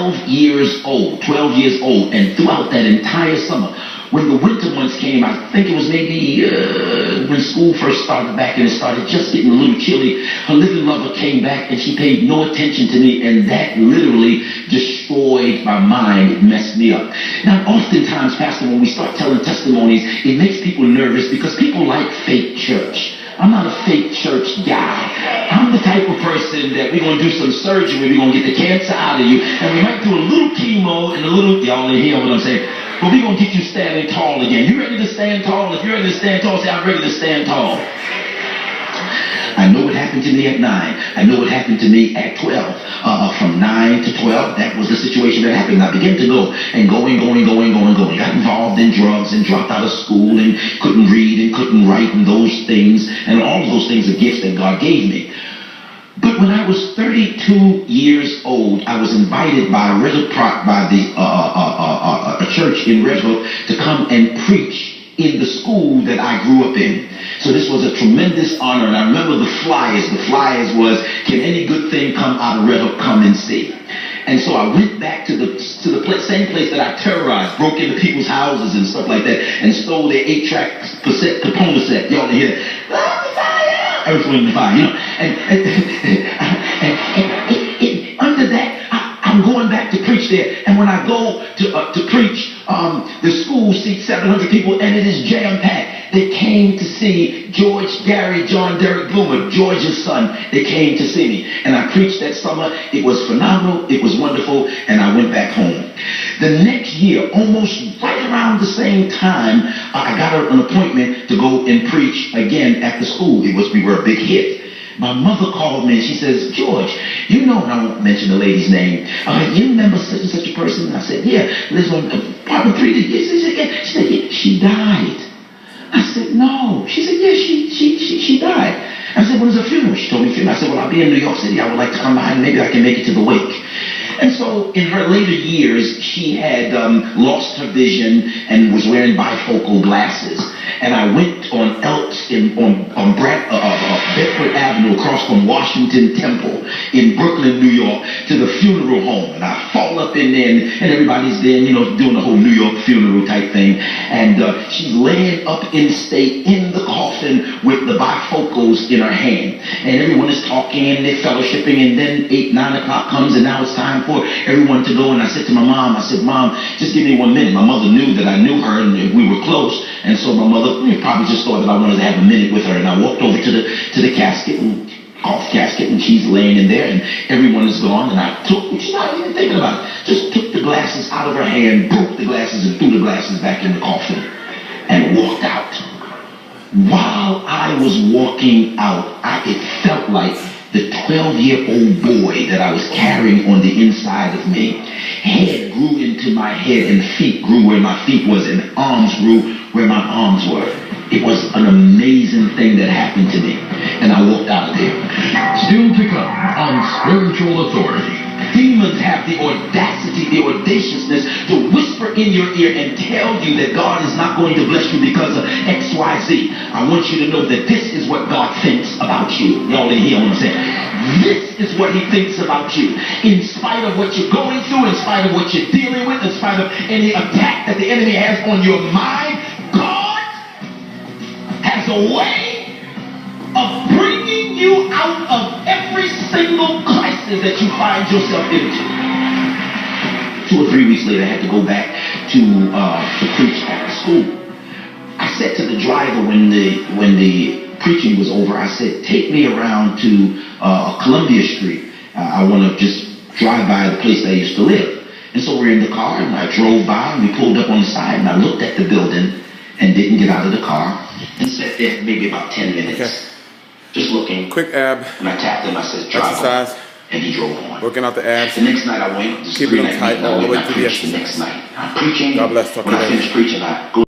12 years old, 12 years old. And throughout that entire summer, when the winter months came, I think it was maybe when school first started back and it started just getting a little chilly, her living lover came back and she paid no attention to me, and that literally destroyed my mind. It messed me up. Now, oftentimes, Pastor, when we start telling testimonies, it makes people nervous because people like fake church. I'm not a fake church guy. I'm the type of person that we're going to do some surgery, we're going to get the cancer out of you, and we might do a little chemo and a little, y'all hear what I'm saying? But we're going to get you standing tall again. You ready to stand tall? If you're ready to stand tall, say, I'm ready to stand tall. I know what happened to me at 9. I know what happened to me at 12. From 9 to 12, that was the situation that happened. I began to go and going. Got involved in drugs and dropped out of school and couldn't read and couldn't write and those things. And all of those things are gifts that God gave me. But when I was 32 years old, I was invited by a church in Red Hook to come and preach in the school that I grew up in. So this was a tremendous honor, and I remember the flyers. The flyers was, can any good thing come out of Red Hook, come and see. And so I went back to the same place that I terrorized, broke into people's houses and stuff like that, and stole their 8-track Capone set. Y'all hear that? Earth, Wind, and Fire, you know. And under that, I'm going back to preach there. And when I go to preach, the school seats 700 people, and it is jam-packed. They came to see George, Gary, John, Derek Bloomer, George's son. They came to see me. And I preached that summer. It was phenomenal. It was wonderful. And I went back home. The next year, almost right around the same time, I got an appointment to go and preach again at the school. We were a big hit. My mother called me and she says, George, you know, and I won't mention the lady's name, you remember such and such a person? And I said, yeah, lives on apartment 3. She said, yeah, she died. I said, no. She said, yeah, she died. I said, when is her funeral? She told me funeral. I said, well, I'll be in New York City. I would like to come by and maybe I can make it to the wake. And so in her later years, she had lost her vision and was wearing bifocal glasses. And I went on Bedford Avenue across from Washington Temple in Brooklyn, New York, to the funeral home. And I fall up in there, and everybody's there, you know, doing the whole New York funeral type thing. And she's laying up in state in the coffin with the bifocals in her hand. And everyone is talking and they're fellowshipping. And then 8, 9 o'clock comes, and now it's time for everyone to go. And I said to my mom, I said, Mom, just give me 1 minute. My mother knew that I knew her and we were close. And so my mother probably just thought that I wanted to have a minute with her. And I walked over to the casket, and off casket, and she's laying in there, and everyone is gone. And I she's not even thinking about it, just took the glasses out of her hand, broke the glasses, and threw the glasses back in the coffin, and walked out. While I was walking out, it felt like the 12-year-old boy that I was carrying on the inside of me. Head grew into my head, and feet grew where my feet was, and arms grew where my arms were. It was an amazing thing that happened to me, and I walked out of there. Still to come on Spiritual Authority. Demons have the audacity, the audaciousness to whisper in your ear and tell you that God is not going to bless you because of X, Y, Z. I want you to know that this is what God thinks about you. Y'all didn't hear what I'm saying? This is what he thinks about you. In spite of what you're going through, in spite of what you're dealing with, in spite of any attack that the enemy has on your mind, God has a way of bringing you out of every single crisis that you find yourself into. 2 or 3 weeks later, I had to go back to preach at the school. I said to the driver when the preaching was over, I said, take me around to Columbia Street. I want to just drive by the place I used to live. And so we're in the car, and I drove by, and we pulled up on the side, and I looked at the building and didn't get out of the car and sat there maybe about 10 minutes. Okay. Just looking. Quick ab. And I tapped him. I said, drive exercise. And he drove on. Working out the abs. The next night I went. Keeping them tight all the way to the next night. I'm preaching. God bless. When I finish preaching, I go